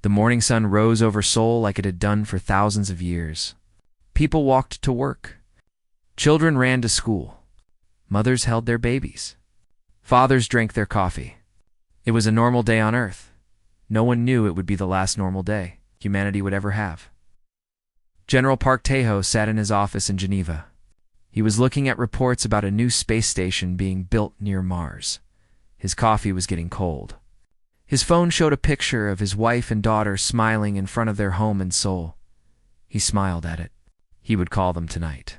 The morning sun rose over Seoul like it had done for thousands of years. People walked to work. Children ran to school. Mothers held their babies. Fathers drank their coffee. It was a normal day on Earth. No one knew it would be the last normal day humanity would ever have. General Park Tae-ho sat in his office in Geneva. He was looking at reports about a new space station being built near Mars. His coffee was getting cold. His phone showed a picture of his wife and daughter smiling in front of their home in Seoul. He smiled at it. He would call them tonight.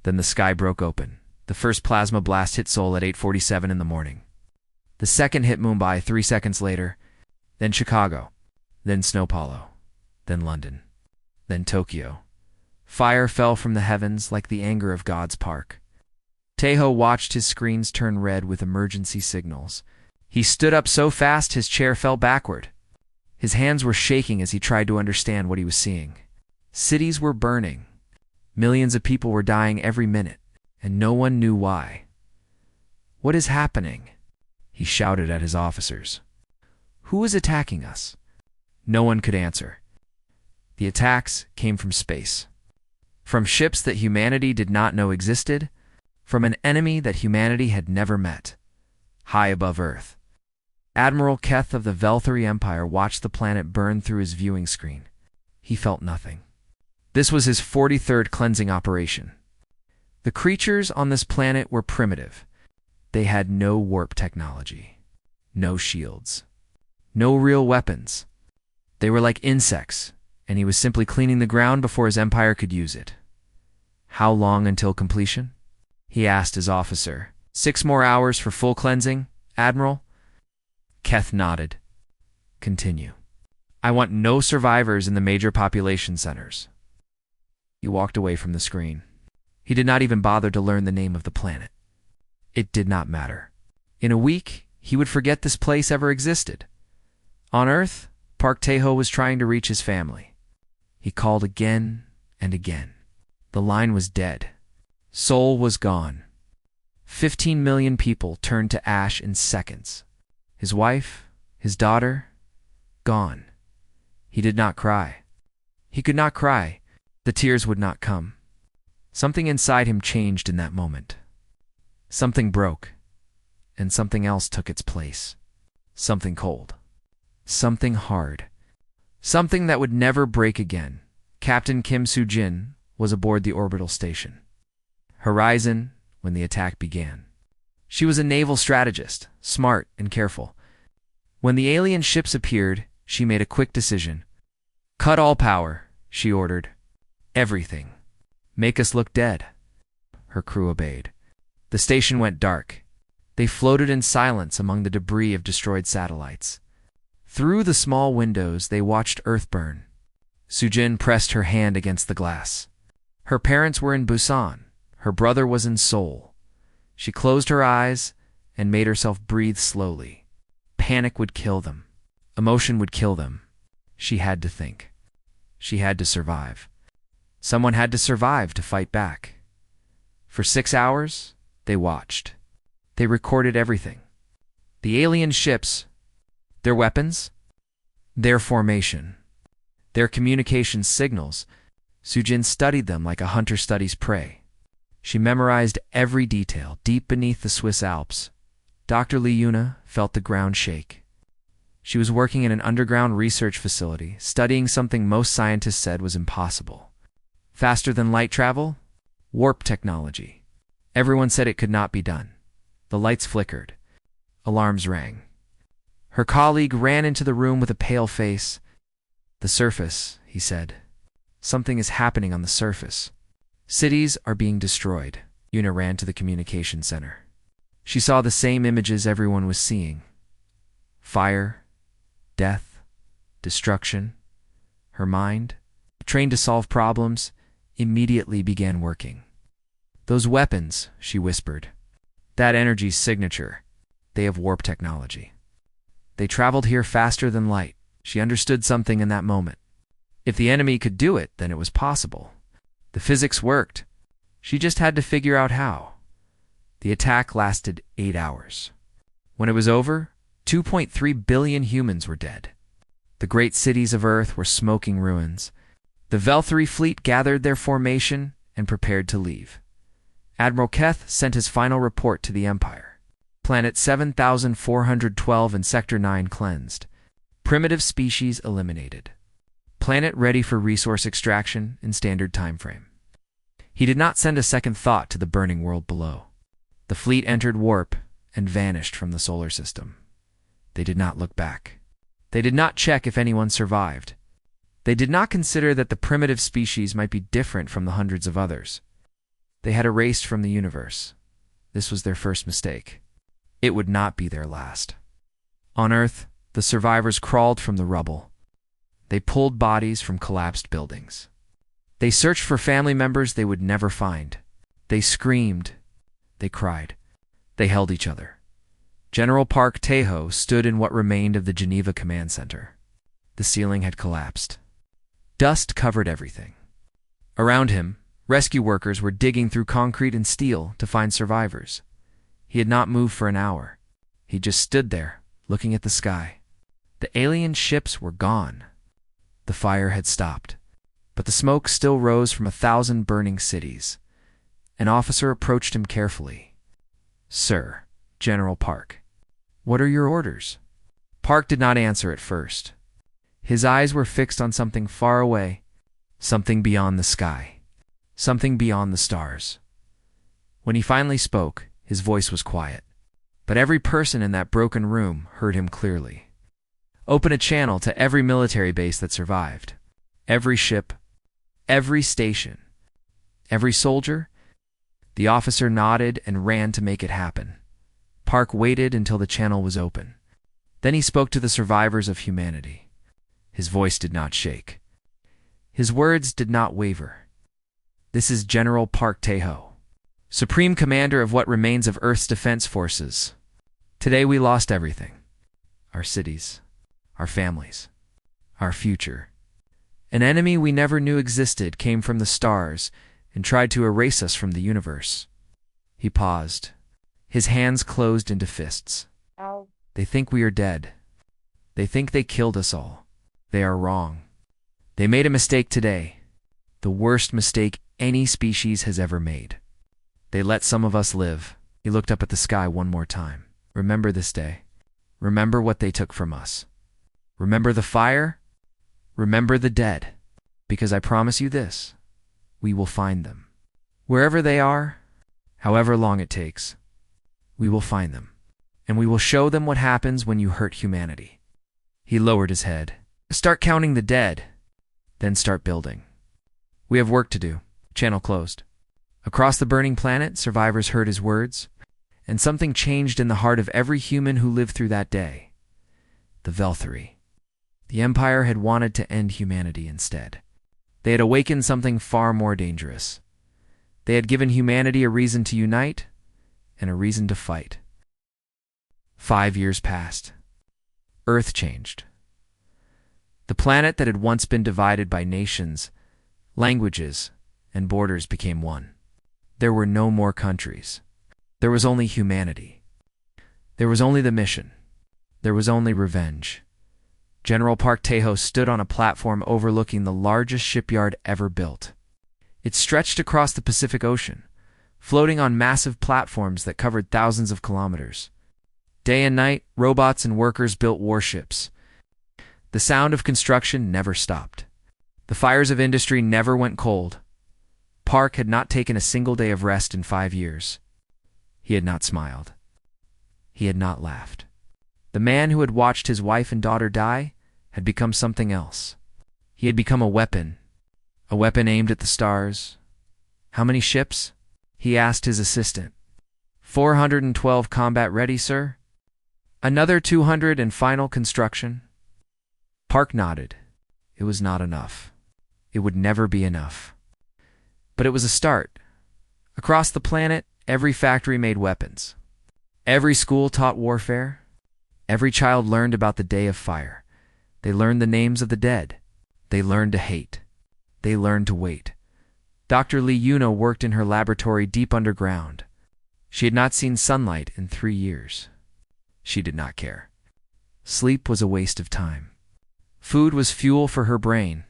Then the sky broke open. The first plasma blast hit Seoul at 8:47 in the morning. The second hit Mumbai 3 seconds later, then Chicago, then Sao Paulo, then London, then Tokyo. Fire fell from the heavens like the anger of God's Park. Tae-ho watched his screens turn red with emergency signals. He stood up so fast his chair fell backward. His hands were shaking as he tried to understand what he was seeing. Cities were burning. Millions of people were dying every minute, and no one knew why. "What is happening?" he shouted at his officers. "Who is attacking us?" No one could answer. The attacks came from space. From ships that humanity did not know existed, from an enemy that humanity had never met, high above Earth. Admiral Keth of the Velthari Empire watched the planet burn through his viewing screen. He felt nothing. This was his 43rd cleansing operation. The creatures on this planet were primitive. They had no warp technology, no shields, no real weapons. They were like insects, and he was simply cleaning the ground before his empire could use it. "How long until completion?" he asked his officer. "6 more hours for full cleansing, Admiral?" Keth nodded. "Continue. I want no survivors in the major population centers." He walked away from the screen. He did not even bother to learn the name of the planet. It did not matter. In a week, he would forget this place ever existed. On Earth, Park Tae-ho was trying to reach his family. He called again and again. The line was dead. Seoul was gone. 15 million people turned to ash in seconds. His wife, his daughter, gone. He did not cry. He could not cry. The tears would not come. Something inside him changed in that moment. Something broke, and something else took its place. Something cold. Something hard. Something that would never break again. Captain Kim Soo-jin was aboard the orbital station. Horizon, when the attack began. She was a naval strategist, smart and careful. When the alien ships appeared, she made a quick decision. "Cut all power," she ordered. "Everything. Make us look dead." Her crew obeyed. The station went dark. They floated in silence among the debris of destroyed satellites. Through the small windows, they watched Earth burn. Soo-jin pressed her hand against the glass. Her parents were in Busan. Her brother was in Seoul. She closed her eyes and made herself breathe slowly. Panic would kill them. Emotion would kill them. She had to think. She had to survive. Someone had to survive to fight back. For 6 hours, they watched. They recorded everything. The alien ships, their weapons, their formation, their communication signals. Soo-jin studied them like a hunter studies prey. She memorized every detail deep beneath the Swiss Alps. Dr. Lee Yuna felt the ground shake. She was working in an underground research facility, studying something most scientists said was impossible. Faster than light travel? Warp technology. Everyone said it could not be done. The lights flickered. Alarms rang. Her colleague ran into the room with a pale face. "The surface," he said. "Something is happening on the surface. Cities are being destroyed." Yuna ran to the communication center. She saw the same images everyone was seeing. Fire, death, destruction. Her mind, trained to solve problems, immediately began working. "Those weapons," she whispered. "That energy's signature. They have warp technology. They traveled here faster than light." She understood something in that moment. If the enemy could do it, then it was possible. The physics worked. She just had to figure out how. The attack lasted 8 hours. When it was over, 2.3 billion humans were dead. The great cities of Earth were smoking ruins. The Velthary fleet gathered their formation and prepared to leave. Admiral Keth sent his final report to the Empire. Planet 7412 and Sector 9 cleansed. Primitive species eliminated. Planet ready for resource extraction in standard time frame. He did not send a second thought to the burning world below. The fleet entered warp and vanished from the solar system. They did not look back. They did not check if anyone survived. They did not consider that the primitive species might be different from the hundreds of others. They had erased from the universe. This was their first mistake. It would not be their last. On Earth, the survivors crawled from the rubble. They pulled bodies from collapsed buildings. They searched for family members they would never find. They screamed. They cried. They held each other. General Park Tejo stood in what remained of the Geneva Command Center. The ceiling had collapsed. Dust covered everything. Around him, rescue workers were digging through concrete and steel to find survivors. He had not moved for an hour. He just stood there, looking at the sky. The alien ships were gone. The fire had stopped, but the smoke still rose from 1,000 burning cities. An officer approached him carefully. "Sir, General Park, what are your orders?" Park did not answer at first. His eyes were fixed on something far away, something beyond the sky, something beyond the stars. When he finally spoke, his voice was quiet, but every person in that broken room heard him clearly. "Open a channel to every military base that survived. Every ship, every station, every soldier." The officer nodded and ran to make it happen. Park waited until the channel was open. Then he spoke to the survivors of humanity. His voice did not shake. His words did not waver. "This is General Park Tejo, Supreme Commander of what remains of Earth's defense forces. Today we lost everything. Our cities, our families, our future. An enemy we never knew existed came from the stars and tried to erase us from the universe." He paused. His hands closed into fists. "They think we are dead. They think they killed us all. They are wrong. They made a mistake today, the worst mistake any species has ever made. They let some of us live." He looked up at the sky one more time. "Remember this day. Remember what they took from us. Remember the fire. Remember the dead. Because I promise you this, we will find them. Wherever they are, however long it takes, we will find them. And we will show them what happens when you hurt humanity." He lowered his head. "Start counting the dead, then start building. We have work to do." Channel closed. Across the burning planet, survivors heard his words, and something changed in the heart of every human who lived through that day. The Velthary. The Empire had wanted to end humanity instead. They had awakened something far more dangerous. They had given humanity a reason to unite and a reason to fight. 5 years passed. Earth changed. The planet that had once been divided by nations, languages, and borders became one. There were no more countries. There was only humanity. There was only the mission. There was only revenge. General Park Tejo stood on a platform overlooking the largest shipyard ever built. It stretched across the Pacific Ocean, floating on massive platforms that covered thousands of kilometers. Day and night, robots and workers built warships. The sound of construction never stopped. The fires of industry never went cold. Park had not taken a single day of rest in 5 years. He had not smiled. He had not laughed. The man who had watched his wife and daughter die had become something else. He had become a weapon aimed at the stars. "How many ships?" he asked his assistant. 412 combat ready, sir." "Another 200 in final construction." Park nodded. It was not enough. It would never be enough. But it was a start. Across the planet, every factory made weapons. Every school taught warfare. Every child learned about the Day of Fire. They learned the names of the dead. They learned to hate. They learned to wait. Dr. Lee Yuno worked in her laboratory deep underground. She had not seen sunlight in 3 years. She did not care. Sleep was a waste of time. Food was fuel for her brain.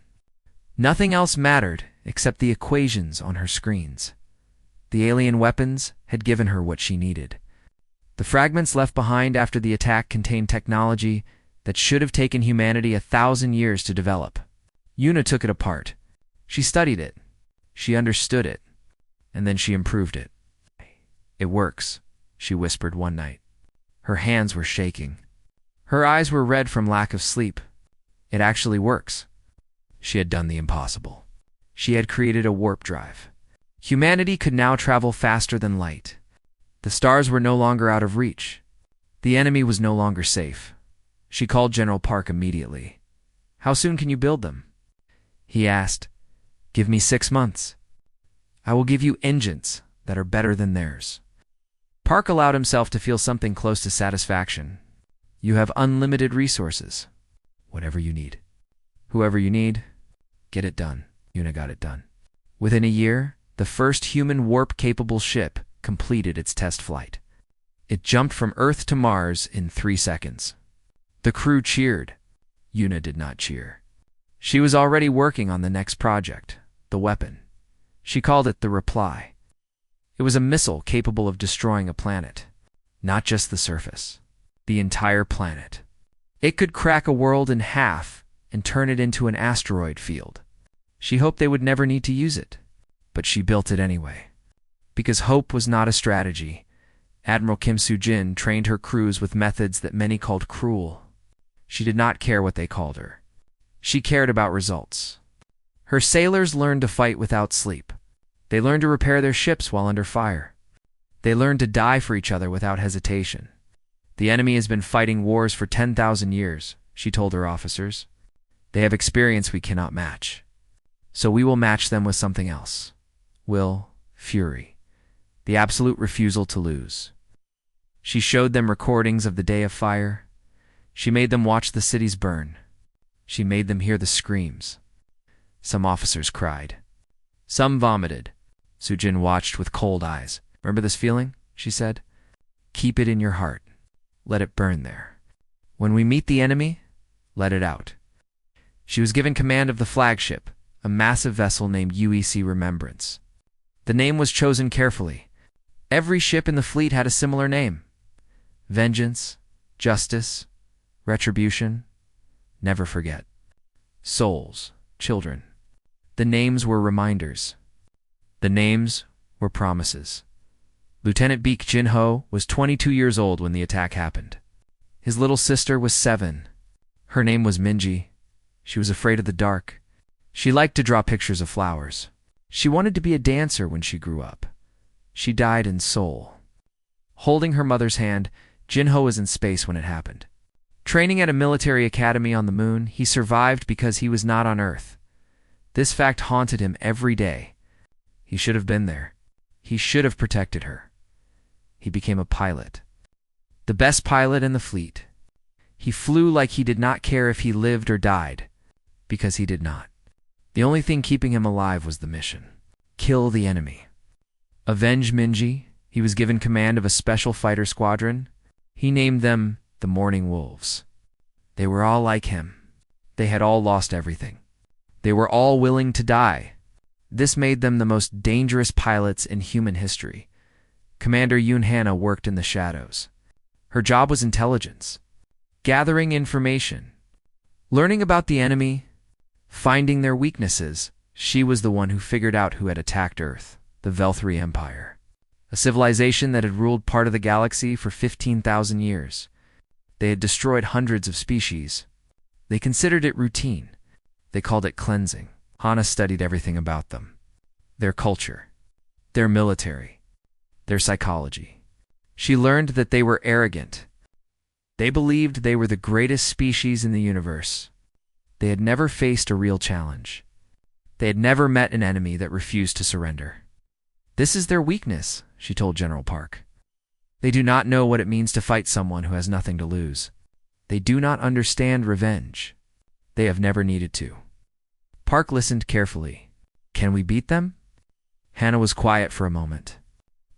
Nothing else mattered except the equations on her screens. The alien weapons had given her what she needed. The fragments left behind after the attack contained technology that should have taken humanity 1,000 years to develop. Yuna took it apart. She studied it. She understood it. And then she improved it. "It works," she whispered one night. Her hands were shaking. Her eyes were red from lack of sleep. "It actually works." She had done the impossible. She had created a warp drive. Humanity could now travel faster than light. The stars were no longer out of reach. The enemy was no longer safe. She called General Park immediately. "How soon can you build them?" He asked. "Give me 6 months. I will give you engines that are better than theirs." Park allowed himself to feel something close to satisfaction. "You have unlimited resources. Whatever you need. Whoever you need, get it done." Yuna got it done. Within a year, the first human warp-capable ship completed its test flight. It jumped from Earth to Mars in 3 seconds. The crew cheered. Yuna did not cheer. She was already working on the next project, the weapon. She called it the Reply. It was a missile capable of destroying a planet. Not just the surface. The entire planet. It could crack a world in half and turn it into an asteroid field. She hoped they would never need to use it, but she built it anyway. Because hope was not a strategy, Admiral Kim Soo-jin trained her crews with methods that many called cruel. She did not care what they called her. She cared about results. Her sailors learned to fight without sleep. They learned to repair their ships while under fire. They learned to die for each other without hesitation. "The enemy has been fighting wars for 10,000 years, she told her officers. "They have experience we cannot match. So we will match them with something else. Will, fury, the absolute refusal to lose." She showed them recordings of the Day of Fire. She made them watch the cities burn. She made them hear the screams. Some officers cried. Some vomited. Soo-jin watched with cold eyes. "Remember this feeling?" she said. "Keep it in your heart. Let it burn there. When we meet the enemy, let it out." She was given command of the flagship, a massive vessel named UEC Remembrance. The name was chosen carefully. Every ship in the fleet had a similar name. Vengeance, Justice, Retribution, Never Forget. Souls, children. The names were reminders. The names were promises. Lieutenant Baek Jin-ho was 22 years old when the attack happened. His little sister was 7. Her name was Minji. She was afraid of the dark. She liked to draw pictures of flowers. She wanted to be a dancer when she grew up. She died in Seoul. Holding her mother's hand, Jin-ho was in space when it happened. Training at a military academy on the moon, he survived because he was not on Earth. This fact haunted him every day. He should have been there. He should have protected her. He became a pilot. The best pilot in the fleet. He flew like he did not care if he lived or died, because he did not. The only thing keeping him alive was the mission. Kill the enemy. Avenge Minji. He was given command of a special fighter squadron. He named them the Morning Wolves. They were all like him. They had all lost everything. They were all willing to die. This made them the most dangerous pilots in human history. Commander Yoon Hana worked in the shadows. Her job was intelligence, gathering information, learning about the enemy, finding their weaknesses. She was the one who figured out who had attacked Earth, the Velthri Empire, a civilization that had ruled part of the galaxy for 15,000 years. They had destroyed hundreds of species. They considered it routine. They called it cleansing. Hana studied everything about them. Their culture, their military, their psychology. She learned that they were arrogant. They believed they were the greatest species in the universe. They had never faced a real challenge. They had never met an enemy that refused to surrender. "This is their weakness," she told General Park. "They do not know what it means to fight someone who has nothing to lose. They do not understand revenge. They have never needed to." Park listened carefully. "Can we beat them?" Hana was quiet for a moment.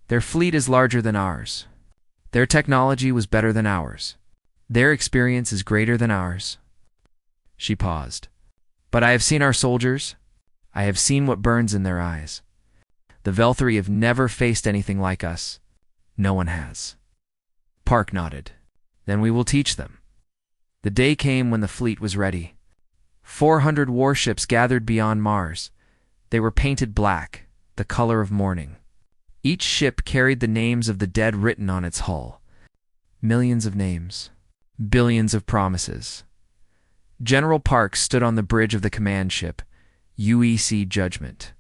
"Their fleet is larger than ours. Their technology was better than ours. Their experience is greater than ours." She paused. But I have seen our soldiers. I have seen what burns in their eyes. The Velthari have never faced anything like us. No one has. Park nodded. Then we will teach them. The day came when the fleet was ready. 400 warships gathered beyond Mars. They were painted black, the color of mourning. Each ship carried the names of the dead written on its hull. Millions of names. Billions of promises. General Park stood on the bridge of the command ship, UEC Judgment.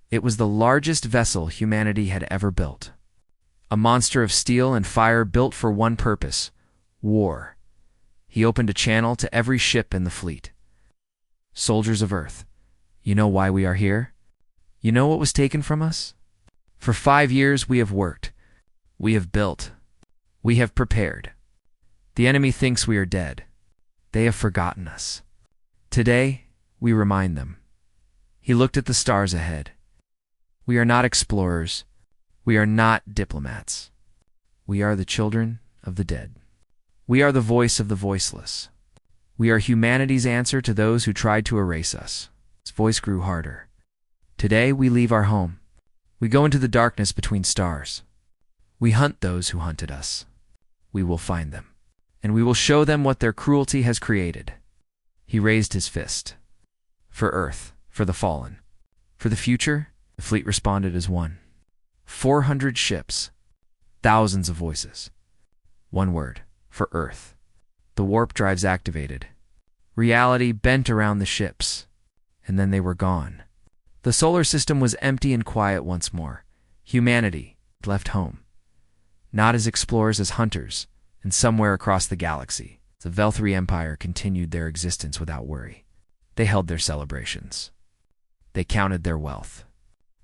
It was the largest vessel humanity had ever built. A monster of steel and fire built for one purpose: war. He opened a channel to every ship in the fleet. Soldiers of Earth, you know why we are here? You know what was taken from us? For 5 years we have worked. We have built. We have prepared. The enemy thinks we are dead. They have forgotten us. Today, we remind them. He looked at the stars ahead. We are not explorers. We are not diplomats. We are the children of the dead. We are the voice of the voiceless. We are humanity's answer to those who tried to erase us. His voice grew harder. Today, we leave our home. We go into the darkness between stars. We hunt those who hunted us. We will find them, and we will show them what their cruelty has created. He raised his fist. For Earth, for the fallen, for the future, the fleet responded as one. 400 ships, thousands of voices. One word, for Earth. The warp drives activated. Reality bent around the ships, and then they were gone. The solar system was empty and quiet once more. Humanity left home. Not as explorers, as hunters, and somewhere across the galaxy, the Velthari Empire continued their existence without worry. They held their celebrations. They counted their wealth.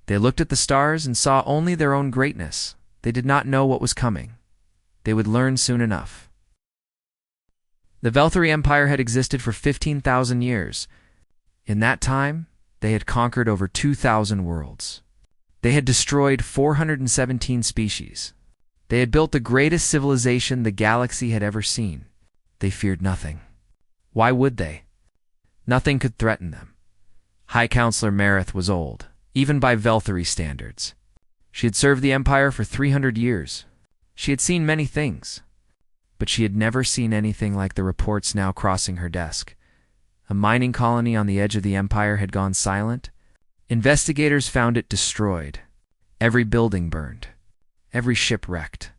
They looked at the stars and saw only their own greatness. They did not know what was coming. They would learn soon enough. The Velthari Empire had existed for 15,000 years. In that time, they had conquered over 2,000 worlds. They had destroyed 417 species. They had built the greatest civilization the galaxy had ever seen. They feared nothing. Why would they? Nothing could threaten them. High Counselor Marith was old, even by Velthari standards. She had served the Empire for 300 years. She had seen many things, but she had never seen anything like the reports now crossing her desk. A mining colony on the edge of the Empire had gone silent. Investigators found it destroyed. Every building burned. Every ship wrecked.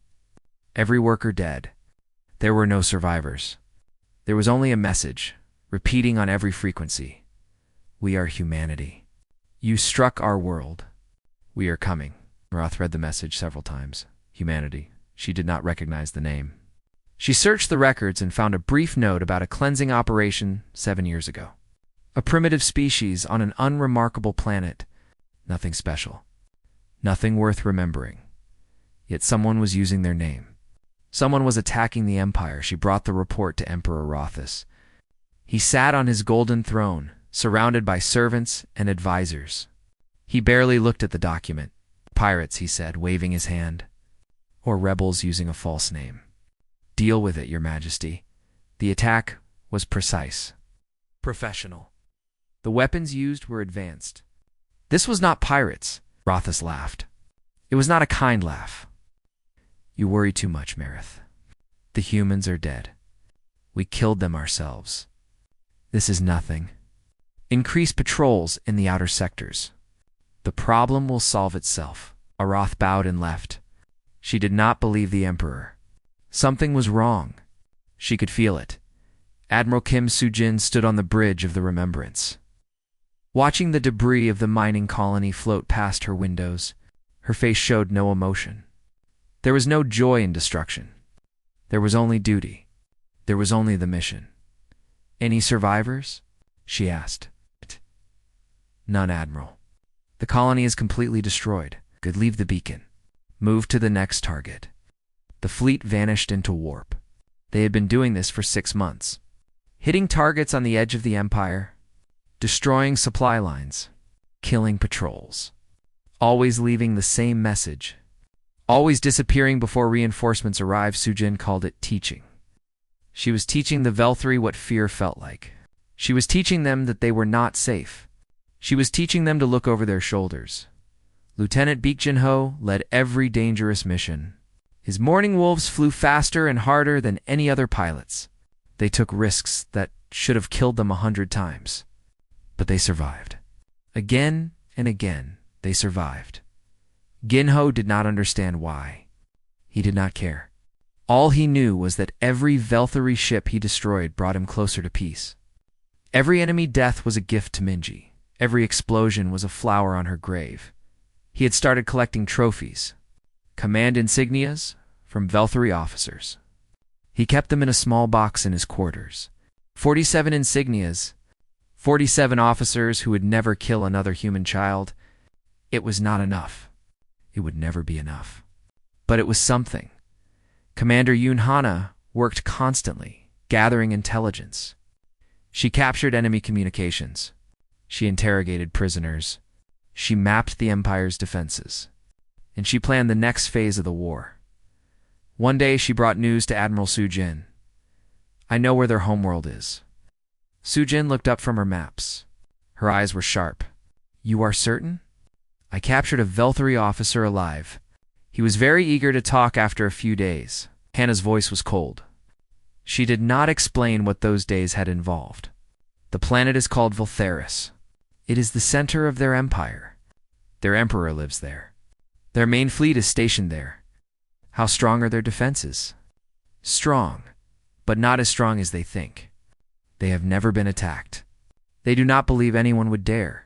Every worker dead. There were no survivors. There was only a message, repeating on every frequency. We are humanity. You struck our world. We are coming. Roth read the message several times. Humanity. She did not recognize the name. She searched the records and found a brief note about a cleansing operation 7 years ago. A primitive species on an unremarkable planet. Nothing special. Nothing worth remembering. Yet someone was using their name. Someone was attacking the Empire. She brought the report to Emperor Rothus. He sat on his golden throne, surrounded by servants and advisors. He barely looked at the document. Pirates, he said, waving his hand. Or rebels using a false name. Deal with it, Your Majesty. The attack was precise. Professional. The weapons used were advanced. This was not pirates, Rothus laughed. It was not a kind laugh. You worry too much, Marith. The humans are dead. We killed them ourselves. This is nothing. Increase patrols in the outer sectors. The problem will solve itself. Aroth bowed and left. She did not believe the Emperor. Something was wrong. She could feel it. Admiral Kim Soo-jin stood on the bridge of the Remembrance. Watching the debris of the mining colony float past her windows, her face showed no emotion. There was no joy in destruction. There was only duty. There was only the mission. Any survivors? She asked. None, Admiral. The colony is completely destroyed. Good, leave the beacon. Move to the next target. The fleet vanished into warp. They had been doing this for 6 months. Hitting targets on the edge of the Empire, destroying supply lines, killing patrols. Always leaving the same message. Always disappearing before reinforcements arrived. Soo-jin called it teaching. She was teaching the Velthari what fear felt like. She was teaching them that they were not safe. She was teaching them to look over their shoulders. Lieutenant Baek Jin-ho led every dangerous mission. His morning wolves flew faster and harder than any other pilots. They took risks that should have killed them 100 times. But they survived. Again and again, they survived. Gin-ho did not understand why. He did not care. All he knew was that every Velthari ship he destroyed brought him closer to peace. Every enemy death was a gift to Minji. Every explosion was a flower on her grave. He had started collecting trophies, command insignias from Velthari officers. He kept them in a small box in his quarters. 47 insignias, 47 officers who would never kill another human child. It was not enough. It would never be enough. But it was something. Commander Yoon Hana worked constantly, gathering intelligence. She captured enemy communications. She interrogated prisoners. She mapped the Empire's defenses. And she planned the next phase of the war. One day she brought news to Admiral Sujin. "I know where their homeworld is." Sujin looked up from her maps. Her eyes were sharp. "You are certain?" "I captured a Velthari officer alive." He was very eager to talk after a few days. Hannah's voice was cold. She did not explain what those days had involved. The planet is called Veltharis. It is the center of their empire. Their emperor lives there. Their main fleet is stationed there. How strong are their defenses? Strong, but not as strong as they think. They have never been attacked. They do not believe anyone would dare.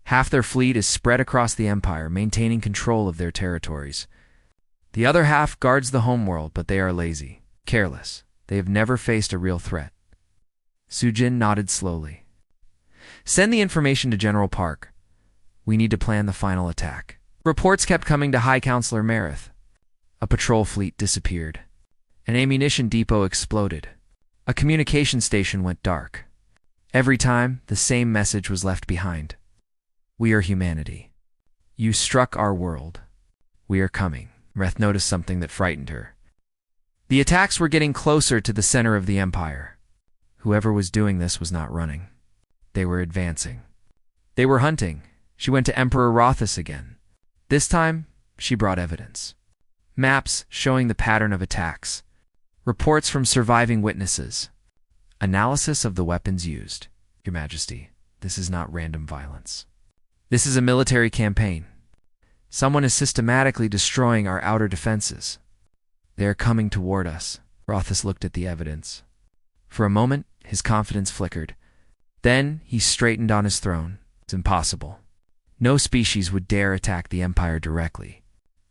Half their fleet is spread across the empire, maintaining control of their territories. The other half guards the homeworld, but they are lazy, careless. They have never faced a real threat. Sujin nodded slowly. "Send the information to General Park. We need to plan the final attack." Reports kept coming to High Counselor Marith. A patrol fleet disappeared. An ammunition depot exploded. A communication station went dark. Every time, the same message was left behind. "We are humanity. You struck our world. We are coming." Marith noticed something that frightened her. The attacks were getting closer to the center of the empire. Whoever was doing this was not running. They were advancing. They were hunting. She went to Emperor Rothus again. This time, she brought evidence. Maps showing the pattern of attacks. Reports from surviving witnesses. Analysis of the weapons used. Your Majesty, this is not random violence. This is a military campaign. Someone is systematically destroying our outer defenses. They are coming toward us. Rothus looked at the evidence. For a moment, his confidence flickered. Then he straightened on his throne. It's impossible. No species would dare attack the Empire directly.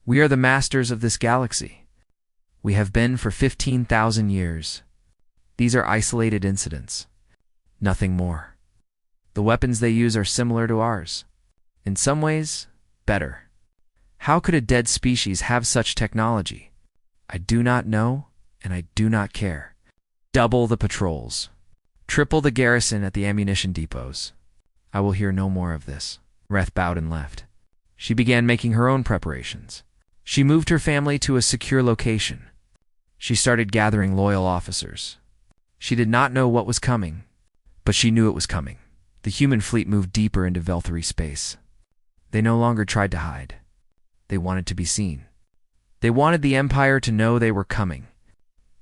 We are the masters of this galaxy. We have been for 15,000 years. These are isolated incidents. Nothing more. The weapons they use are similar to ours. In some ways, better. How could a dead species have such technology? I do not know, and I do not care. Double the patrols. Triple the garrison at the ammunition depots. I will hear no more of this. Marith bowed and left. She began making her own preparations. She moved her family to a secure location. She started gathering loyal officers. She did not know what was coming, but she knew it was coming. The human fleet moved deeper into Velthari space. They no longer tried to hide. They wanted to be seen. They wanted the Empire to know they were coming.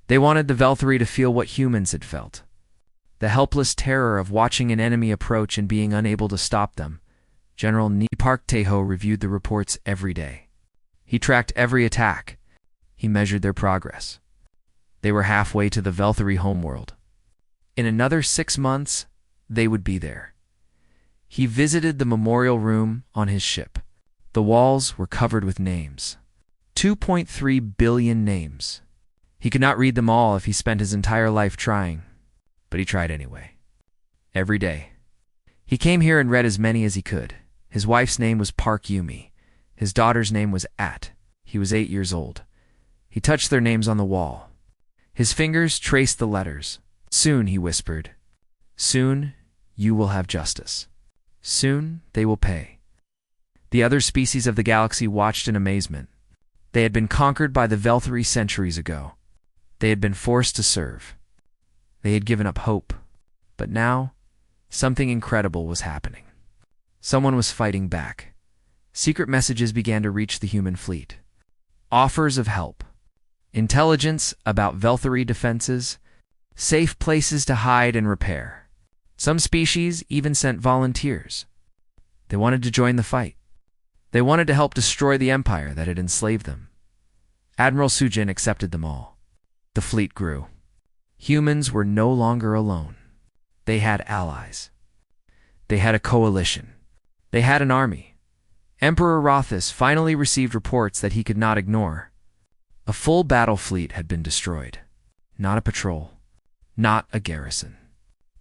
They wanted the Velthari to feel what humans had felt. The helpless terror of watching an enemy approach and being unable to stop them. General Ni Park Tae-ho reviewed the reports every day. He tracked every attack. He measured their progress. They were halfway to the Velthari homeworld. In another 6 months, they would be there. He visited the memorial room on his ship. The walls were covered with names. 2.3 billion names. He could not read them all if he spent his entire life trying, but he tried anyway. Every day. He came here and read as many as he could. His wife's name was Park Yumi. His daughter's name was At. He was 8 years old. He touched their names on the wall. His fingers traced the letters. Soon, he whispered. Soon, you will have justice. Soon, they will pay. The other species of the galaxy watched in amazement. They had been conquered by the Velthari centuries ago. They had been forced to serve. They had given up hope. But now, something incredible was happening. Someone was fighting back. Secret messages began to reach the human fleet. Offers of help. Intelligence about Velthury defenses. Safe places to hide and repair. Some species even sent volunteers. They wanted to join the fight. They wanted to help destroy the empire that had enslaved them. Admiral Sujin accepted them all. The fleet grew. Humans were no longer alone. They had allies. They had a coalition. They had an army. Emperor Rothus finally received reports that he could not ignore. A full battle fleet had been destroyed. Not a patrol. Not a garrison.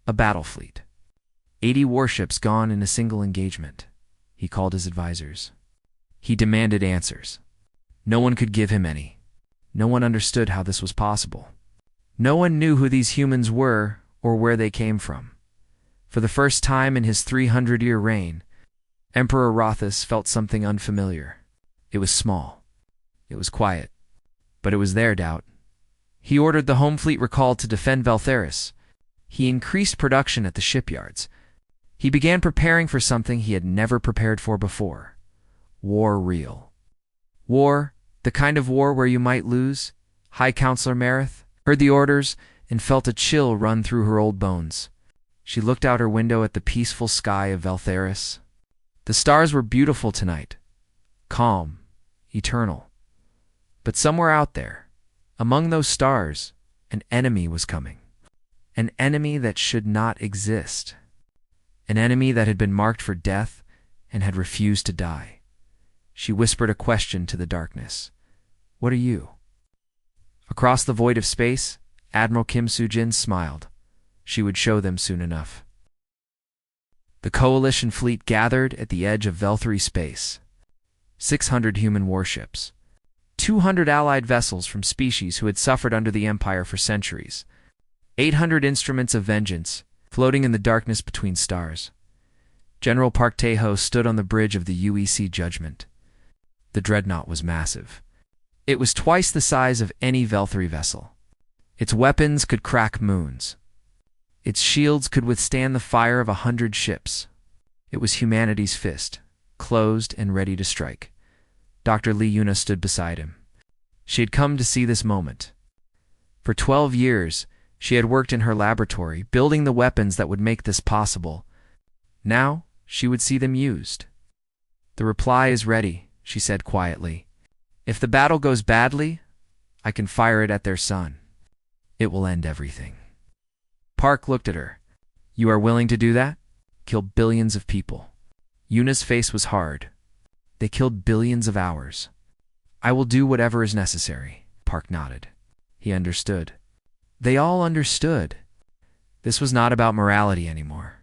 A battle fleet. 80 warships gone in a single engagement. He called his advisors. He demanded answers. No one could give him any. No one understood how this was possible. No one knew who these humans were or where they came from. For the first time in his 300-year reign, Emperor Rothus felt something unfamiliar. It was small. It was quiet. But it was there, doubt. He ordered the home fleet recalled to defend Velthuris. He increased production at the shipyards. He began preparing for something he had never prepared for before. War real. War, the kind of war where you might lose. High Counselor Marith heard the orders and felt a chill run through her old bones. She looked out her window at the peaceful sky of Velthuris. The stars were beautiful tonight. Calm. Eternal. But somewhere out there, among those stars, an enemy was coming. An enemy that should not exist. An enemy that had been marked for death and had refused to die. She whispered a question to the darkness. What are you? Across the void of space, Admiral Kim Soo-jin smiled. She would show them soon enough. The coalition fleet gathered at the edge of Velthury space. 600 human warships. 200 allied vessels from species who had suffered under the Empire for centuries. 800 instruments of vengeance, floating in the darkness between stars. General Park Tae-ho stood on the bridge of the UEC Judgment. The dreadnought was massive. It was twice the size of any Velthury vessel. Its weapons could crack moons. Its shields could withstand the fire of 100 ships. It was humanity's fist, closed and ready to strike. Dr. Lee Yuna stood beside him. She had come to see this moment. For 12 years, she had worked in her laboratory, building the weapons that would make this possible. Now, she would see them used. The reply is ready, she said quietly. If the battle goes badly, I can fire it at their sun. It will end everything. Park looked at her. You are willing to do that? Kill billions of people. Yuna's face was hard. They killed billions of hours. I will do whatever is necessary. Park nodded. He understood. They all understood. This was not about morality anymore.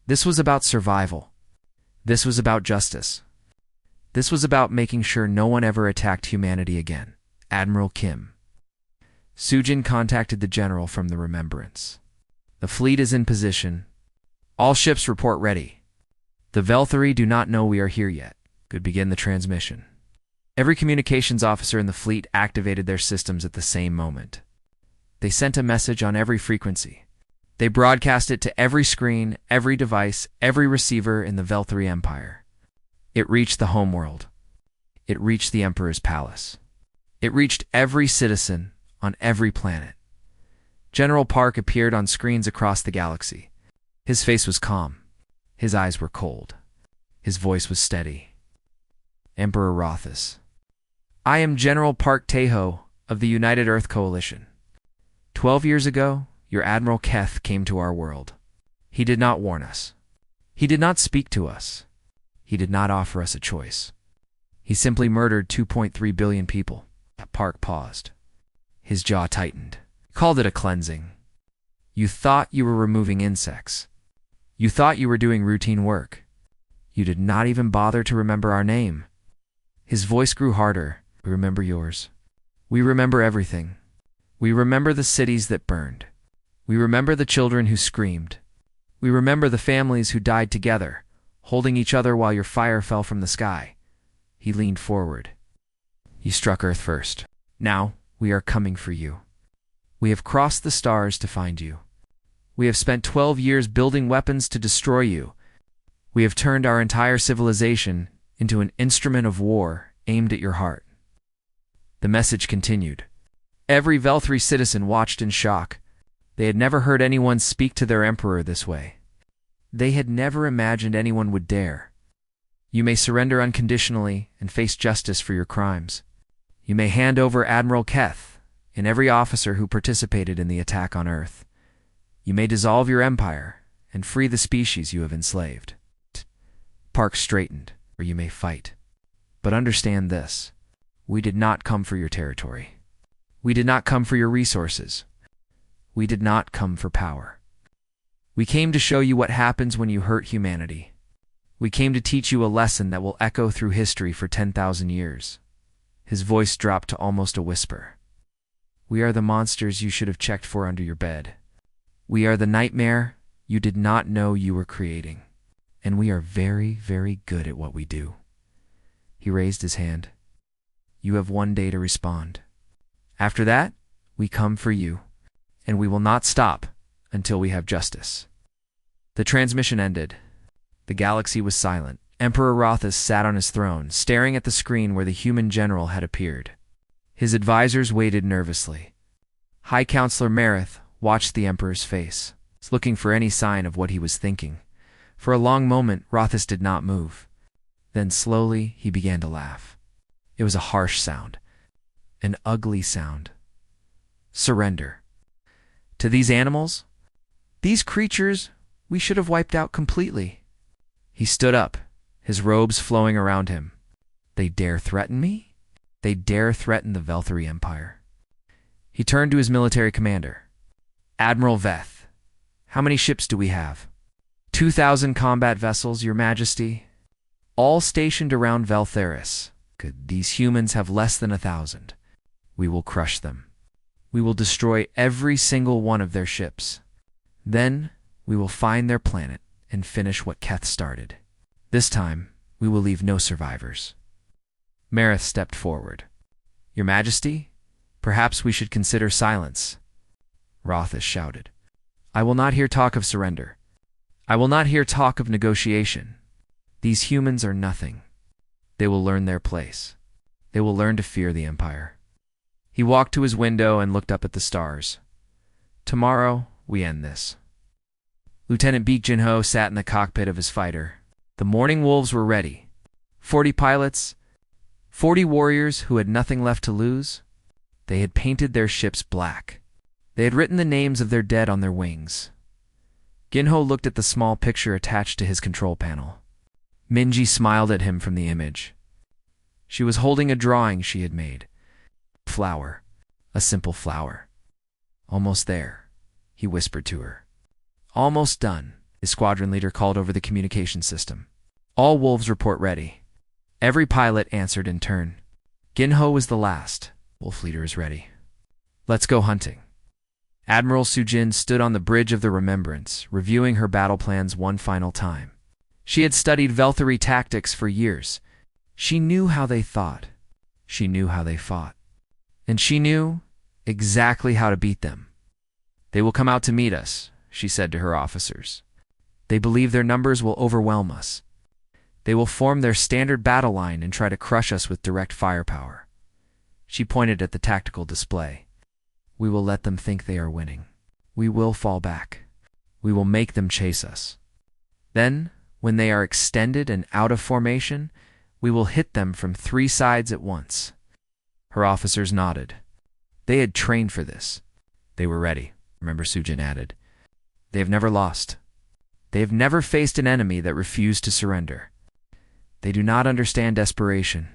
This was about survival. This was about justice. This was about making sure no one ever attacked humanity again. Admiral Kim. Sujin contacted the general from the Remembrance. The fleet is in position. All ships report ready. The Velthury do not know we are here yet. Could begin the transmission. Every communications officer in the fleet activated their systems at the same moment. They sent a message on every frequency. They broadcast it to every screen, every device, every receiver in the Velthury Empire. It reached the homeworld. It reached the Emperor's palace. It reached every citizen on every planet. General Park appeared on screens across the galaxy. His face was calm. His eyes were cold. His voice was steady. Emperor Rothus. I am General Park Tae-ho of the United Earth Coalition. 12 years ago, your Admiral Keth came to our world. He did not warn us. He did not speak to us. He did not offer us a choice. He simply murdered 2.3 billion people. Park paused. His jaw tightened. He called it a cleansing. You thought you were removing insects. You thought you were doing routine work. You did not even bother to remember our name. His voice grew harder. We remember yours. We remember everything. We remember the cities that burned. We remember the children who screamed. We remember the families who died together, holding each other while your fire fell from the sky. He leaned forward. You struck Earth first. Now, we are coming for you. We have crossed the stars to find you. We have spent 12 years building weapons to destroy you. We have turned our entire civilization into an instrument of war aimed at your heart." The message continued. Every Velthri citizen watched in shock. They had never heard anyone speak to their emperor this way. They had never imagined anyone would dare. "You may surrender unconditionally and face justice for your crimes. You may hand over Admiral Keth and every officer who participated in the attack on Earth. You may dissolve your empire and free the species you have enslaved." Park straightened, "Or you may fight. But understand this. We did not come for your territory. We did not come for your resources. We did not come for power. We came to show you what happens when you hurt humanity. We came to teach you a lesson that will echo through history for 10,000 years." His voice dropped to almost a whisper. "We are the monsters you should have checked for under your bed. We are the nightmare you did not know you were creating. And we are very, very good at what we do." He raised his hand. "You have 1 day to respond. After that, we come for you, and we will not stop until we have justice." The transmission ended. The galaxy was silent. Emperor Rothus sat on his throne, staring at the screen where the human general had appeared. His advisors waited nervously. High Counselor Marith watched the Emperor's face, looking for any sign of what he was thinking. For a long moment, Rothus did not move. Then slowly, he began to laugh. It was a harsh sound, an ugly sound. Surrender. To these animals, these creatures we should have wiped out completely. He stood up, his robes flowing around him. They dare threaten me? They dare threaten the Velthri Empire. He turned to his military commander. "Admiral Veth, how many ships do we have?" 2,000 combat vessels, Your Majesty. All stationed around Veltheris. Good. These humans have less than 1,000. We will crush them. We will destroy every single one of their ships. Then we will find their planet and finish what Keth started. This time, we will leave no survivors." Marith stepped forward. "Your Majesty, perhaps we should consider silence." Rothus shouted. "I will not hear talk of surrender. I will not hear talk of negotiation. These humans are nothing. They will learn their place. They will learn to fear the Empire." He walked to his window and looked up at the stars. "Tomorrow, we end this." Lieutenant Beek Jinho sat in the cockpit of his fighter. The morning wolves were ready. 40 pilots, 40 warriors who had nothing left to lose. They had painted their ships black. They had written the names of their dead on their wings. Ginho looked at the small picture attached to his control panel. Minji smiled at him from the image. She was holding a drawing she had made. Flower. A simple flower. "Almost there," he whispered to her. "Almost done," his squadron leader called over the communication system. "All wolves report ready." Every pilot answered in turn. Ginho was the last. "Wolf leader is ready. Let's go hunting." Admiral Sujin stood on the bridge of the Remembrance, reviewing her battle plans one final time. She had studied Velthari tactics for years. She knew how they thought. She knew how they fought. And she knew exactly how to beat them. "They will come out to meet us," she said to her officers. "They believe their numbers will overwhelm us. They will form their standard battle line and try to crush us with direct firepower." She pointed at the tactical display. "We will let them think they are winning. We will fall back. We will make them chase us. Then, when they are extended and out of formation, we will hit them from 3 sides at once." Her officers nodded. They had trained for this. They were ready, remember Sujin added. They have never lost. They have never faced an enemy that refused to surrender. They do not understand desperation.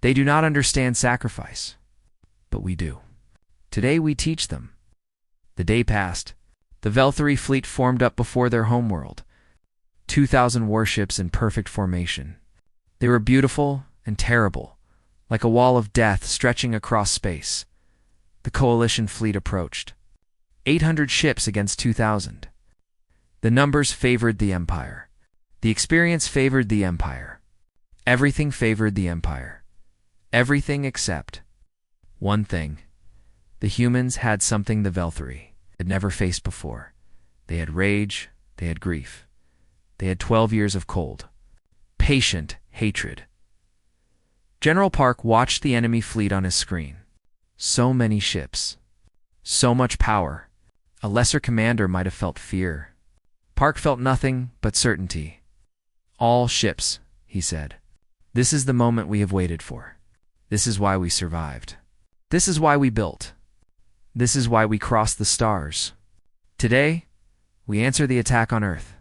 They do not understand sacrifice. But we do. Today we teach them. The day passed. The Velthari fleet formed up before their homeworld. 2,000 warships in perfect formation. They were beautiful and terrible, like a wall of death stretching across space. The coalition fleet approached. 800 ships against 2,000. The numbers favored the Empire. The experience favored the Empire. Everything favored the Empire. Everything except one thing. The humans had something the Velthari had never faced before. They had rage, they had grief. They had 12 years of cold, patient hatred. General Park watched the enemy fleet on his screen. So many ships. So much power. A lesser commander might have felt fear. Park felt nothing but certainty. All ships, he said. This is the moment we have waited for. This is why we survived. This is why we built. This is why we crossed the stars. Today, we answer the attack on Earth.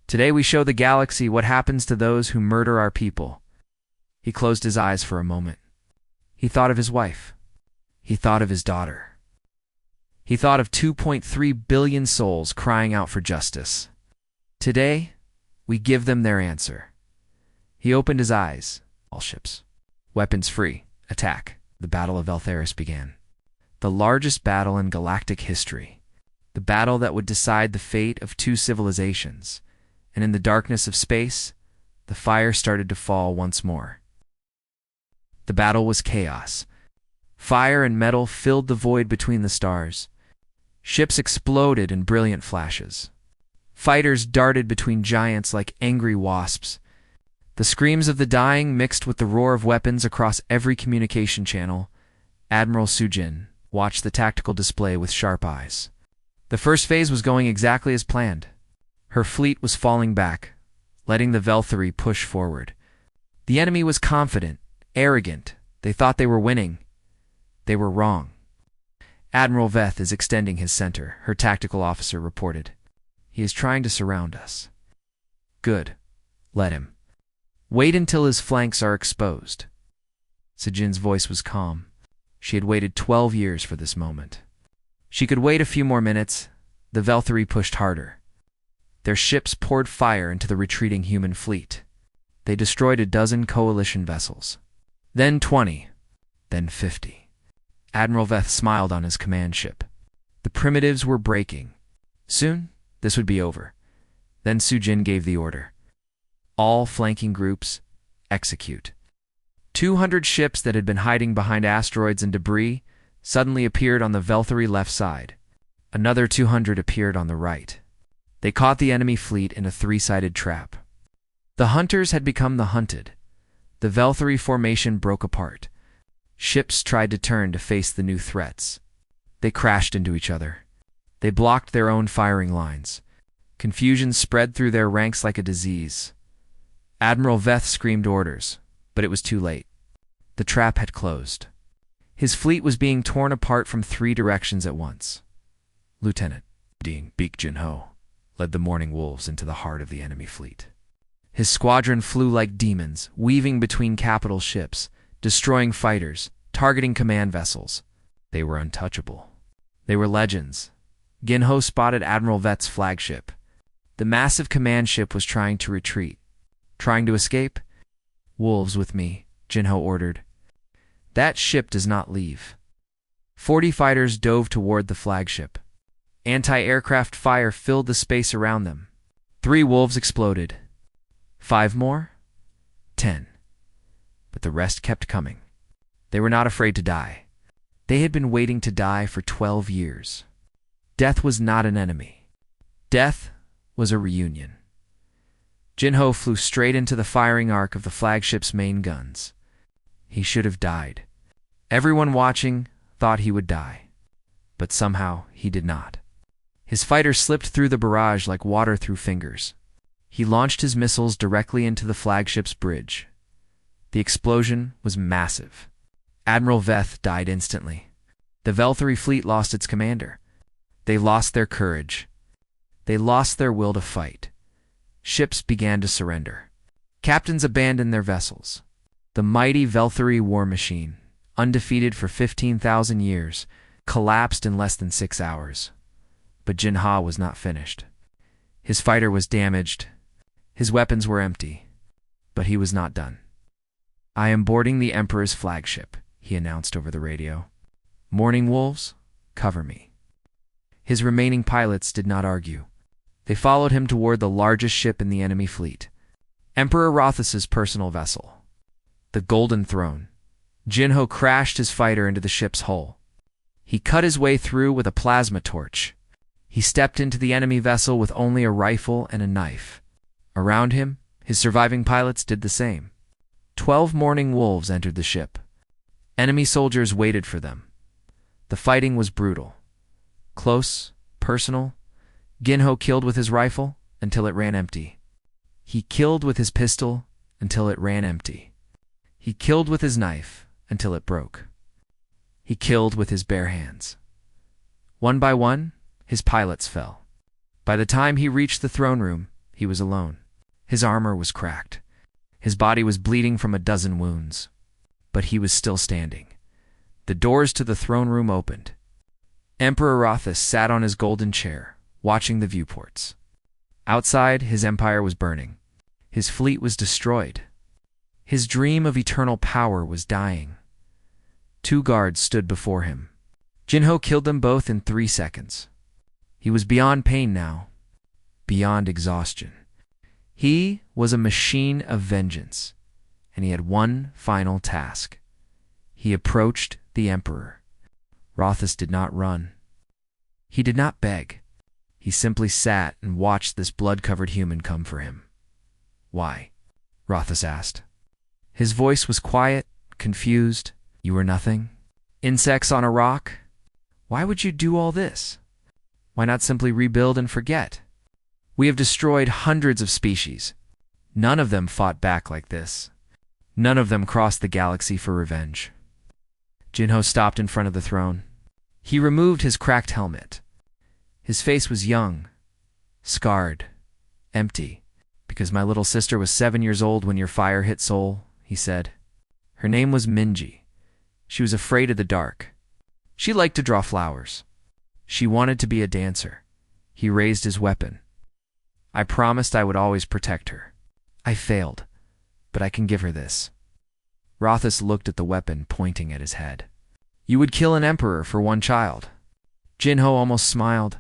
Today we show the galaxy what happens to those who murder our people. He closed his eyes for a moment. He thought of his wife. He thought of his daughter. He thought of 2.3 billion souls crying out for justice. Today, we give them their answer. He opened his eyes. All ships. Weapons free. Attack. The Battle of Eltheris began. The largest battle in galactic history. The battle that would decide the fate of two civilizations. And in the darkness of space, the fire started to fall once more. The battle was chaos. Fire and metal filled the void between the stars. Ships exploded in brilliant flashes. Fighters darted between giants like angry wasps. The screams of the dying mixed with the roar of weapons across every communication channel. Admiral Sujin watched the tactical display with sharp eyes. The first phase was going exactly as planned. Her fleet was falling back, letting the Velthari push forward. The enemy was confident, arrogant. They thought they were winning. They were wrong. Admiral Veth is extending his center, her tactical officer reported. He is trying to surround us. Good. Let him. Wait until his flanks are exposed. Sujin's voice was calm. She had waited 12 years for this moment. She could wait a few more minutes. The Velthari pushed harder. Their ships poured fire into the retreating human fleet. They destroyed a dozen coalition vessels. Then 20. Then 50. Admiral Veth smiled on his command ship. The primitives were breaking. Soon, this would be over. Then Sujin gave the order. All flanking groups, execute. 200 ships that had been hiding behind asteroids and debris suddenly appeared on the Velthari left side. Another 200 appeared on the right. They caught the enemy fleet in a three-sided trap. The hunters had become the hunted. The Velthari formation broke apart. Ships tried to turn to face the new threats. They crashed into each other. They blocked their own firing lines. Confusion spread through their ranks like a disease. Admiral Veth screamed orders, but it was too late. The trap had closed. His fleet was being torn apart from 3 directions at once. Lieutenant Ding Beek Jin-ho led the Morning Wolves into the heart of the enemy fleet. His squadron flew like demons, weaving between capital ships, destroying fighters, targeting command vessels. They were untouchable. They were legends. Gin-ho spotted Admiral Veth's flagship. The massive command ship was trying to retreat. Trying to escape? Wolves with me, Jin-ho ordered. That ship does not leave. 40 fighters dove toward the flagship. Anti-aircraft fire filled the space around them. 3 wolves exploded. 5 more? 10. But the rest kept coming. They were not afraid to die. They had been waiting to die for 12 years. Death was not an enemy. Death was a reunion. Jin-ho flew straight into the firing arc of the flagship's main guns. He should have died. Everyone watching thought he would die. But somehow he did not. His fighter slipped through the barrage like water through fingers. He launched his missiles directly into the flagship's bridge. The explosion was massive. Admiral Veth died instantly. The Velthari fleet lost its commander. They lost their courage. They lost their will to fight. Ships began to surrender. Captains abandoned their vessels. The mighty Velthari war machine, undefeated for 15,000 years, collapsed in less than 6 hours. But Jin-ho was not finished. His fighter was damaged. His weapons were empty. But he was not done. I am boarding the Emperor's flagship, he announced over the radio. Morning Wolves, cover me. His remaining pilots did not argue. They followed him toward the largest ship in the enemy fleet, Emperor Rothas's personal vessel, the Golden Throne. Jin-ho crashed his fighter into the ship's hull. He cut his way through with a plasma torch. He stepped into the enemy vessel with only a rifle and a knife. Around him, his surviving pilots did the same. 12 mourning wolves entered the ship. Enemy soldiers waited for them. The fighting was brutal. Close, personal. Ginho killed with his rifle until it ran empty. He killed with his pistol until it ran empty. He killed with his knife until it broke. He killed with his bare hands. One by one, his pilots fell. By the time he reached the throne room, he was alone. His armor was cracked. His body was bleeding from a dozen wounds. But he was still standing. The doors to the throne room opened. Emperor Rothus sat on his golden chair, watching the viewports. Outside, his empire was burning. His fleet was destroyed. His dream of eternal power was dying. 2 guards stood before him. Ginho killed them both in 3 seconds. He was beyond pain now, beyond exhaustion. He was a machine of vengeance, and he had one final task. He approached the Emperor. Rothus did not run. He did not beg. He simply sat and watched this blood-covered human come for him. "Why?" Rothus asked. His voice was quiet, confused. "You were nothing? Insects on a rock? Why would you do all this? Why not simply rebuild and forget? We have destroyed hundreds of species. None of them fought back like this. None of them crossed the galaxy for revenge." Ginho stopped in front of the throne. He removed his cracked helmet. His face was young, scarred, empty. "Because my little sister was 7 years old when your fire hit Seoul," he said. "Her name was Minji. She was afraid of the dark. She liked to draw flowers. She wanted to be a dancer." He raised his weapon. "I promised I would always protect her. I failed, but I can give her this." Rothus looked at the weapon pointing at his head. "You would kill an emperor for one child." Ginho almost smiled.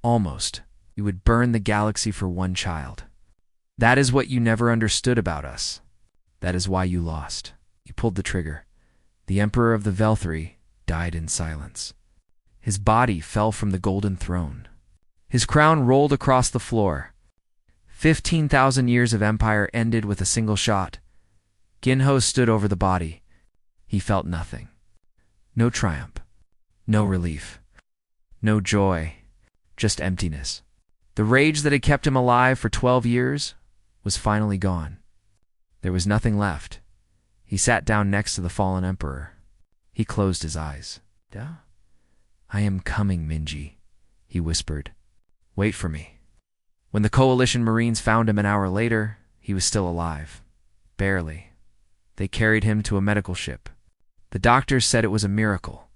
"Almost. You would burn the galaxy for one child. That is what you never understood about us. That is why you lost." He pulled the trigger. The Emperor of the Velthri died in silence. His body fell from the golden throne. His crown rolled across the floor. 15,000 years of empire ended with a single shot. Ginho stood over the body. He felt nothing. No triumph. No relief. No joy. Just emptiness. The rage that had kept him alive for 12 years was finally gone. There was nothing left. He sat down next to the fallen emperor. He closed his eyes. "I am coming, Minji," he whispered. "Wait for me." When the Coalition Marines found him an hour later, he was still alive. Barely. They carried him to a medical ship. The doctors said it was a miracle.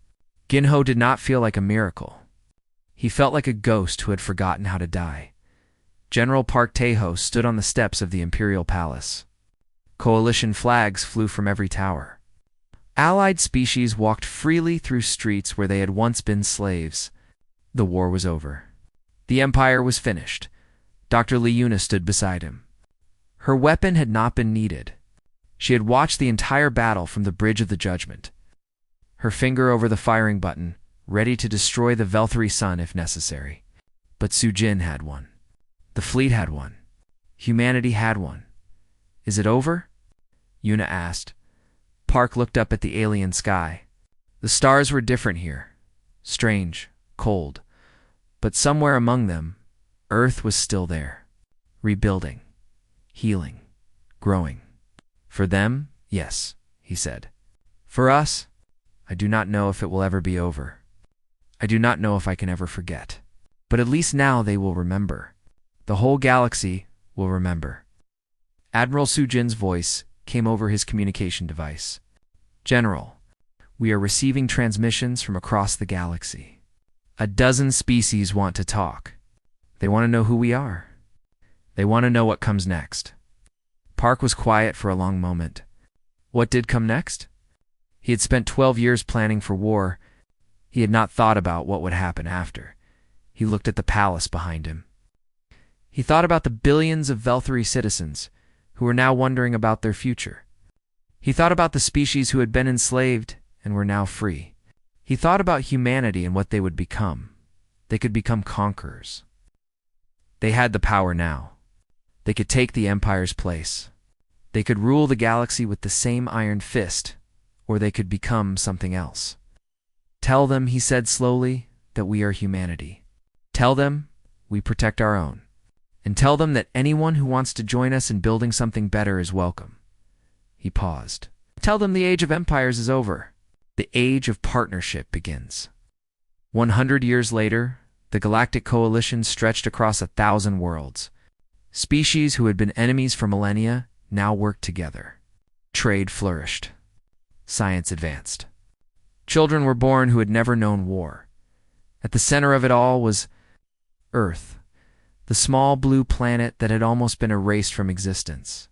Ginho did not feel like a miracle. He felt like a ghost who had forgotten how to die. General Park Taeho stood on the steps of the Imperial Palace. Coalition flags flew from every tower. Allied species walked freely through streets where they had once been slaves. The war was over. The Empire was finished. Dr. Leuna stood beside him. Her weapon had not been needed. She had watched the entire battle from the Bridge of the Judgment. Her finger over the firing button, ready to destroy the Velthri sun if necessary. But Sujin had one. The fleet had one. Humanity had one. "Is it over?" Yuna asked. Park looked up at the alien sky. The stars were different here. Strange, cold. But somewhere among them, Earth was still there. Rebuilding. Healing. Growing. "For them, yes," he said. "For us, I do not know if it will ever be over. I do not know if I can ever forget. But at least now they will remember. The whole galaxy will remember." Admiral Sujin's voice came over his communication device. "General, we are receiving transmissions from across the galaxy. A dozen species want to talk. They want to know who we are. They want to know what comes next." Park was quiet for a long moment. What did come next? He had spent 12 years planning for war. He had not thought about what would happen after. He looked at the palace behind him. He thought about the billions of Velthri citizens who were now wondering about their future. He thought about the species who had been enslaved and were now free. He thought about humanity and what they would become. They could become conquerors. They had the power now. They could take the Empire's place. They could rule the galaxy with the same iron fist, or they could become something else. Tell them, he said slowly, that we are humanity. Tell them we protect our own. And tell them that anyone who wants to join us in building something better is welcome. He paused. Tell them the age of empires is over. The age of partnership begins. 100 years later, the Galactic Coalition stretched across 1,000 worlds. Species who had been enemies for millennia now worked together. Trade flourished. Science advanced. Children were born who had never known war. At the center of it all was Earth, the small blue planet that had almost been erased from existence.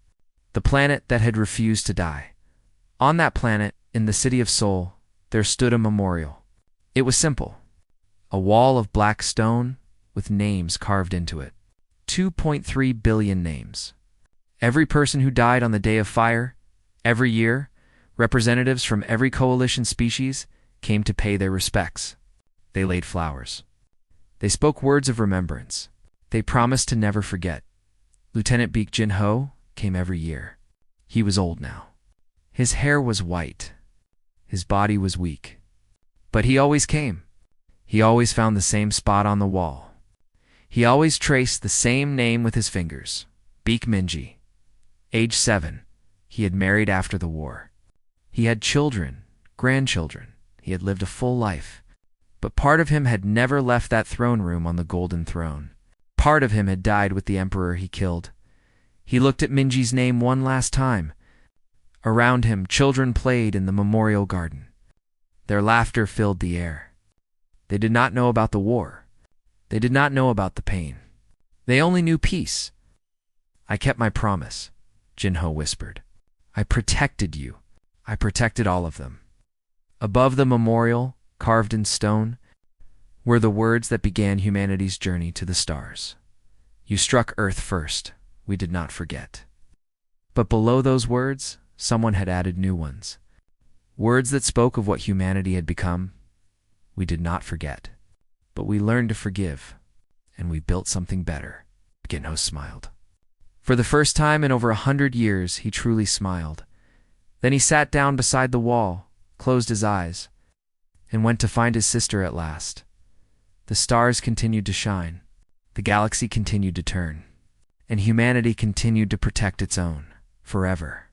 The planet that had refused to die. On that planet, in the city of Sol, there stood a memorial. It was simple. A wall of black stone with names carved into it. 2.3 billion names. Every person who died on the Day of Fire, every year, representatives from every coalition species came to pay their respects. They laid flowers. They spoke words of remembrance. They promised to never forget. Lieutenant Beek Jin Ho came every year. He was old now. His hair was white. His body was weak. But he always came. He always found the same spot on the wall. He always traced the same name with his fingers. Beek Minji. Age 7. He had married after the war. He had children, grandchildren. He had lived a full life. But part of him had never left that throne room on the golden throne. Part of him had died with the emperor he killed. He looked at Minji's name one last time. Around him, children played in the memorial garden. Their laughter filled the air. They did not know about the war. They did not know about the pain. They only knew peace. I kept my promise, Jinho whispered. I protected you. I protected all of them. Above the memorial, carved in stone, were the words that began humanity's journey to the stars. You struck Earth first. We did not forget. But below those words, someone had added new ones. Words that spoke of what humanity had become. We did not forget. But we learned to forgive, and we built something better. Ginho smiled. For the first time in over 100 years, he truly smiled. Then he sat down beside the wall, closed his eyes, and went to find his sister at last. The stars continued to shine. The galaxy continued to turn. And humanity continued to protect its own, forever.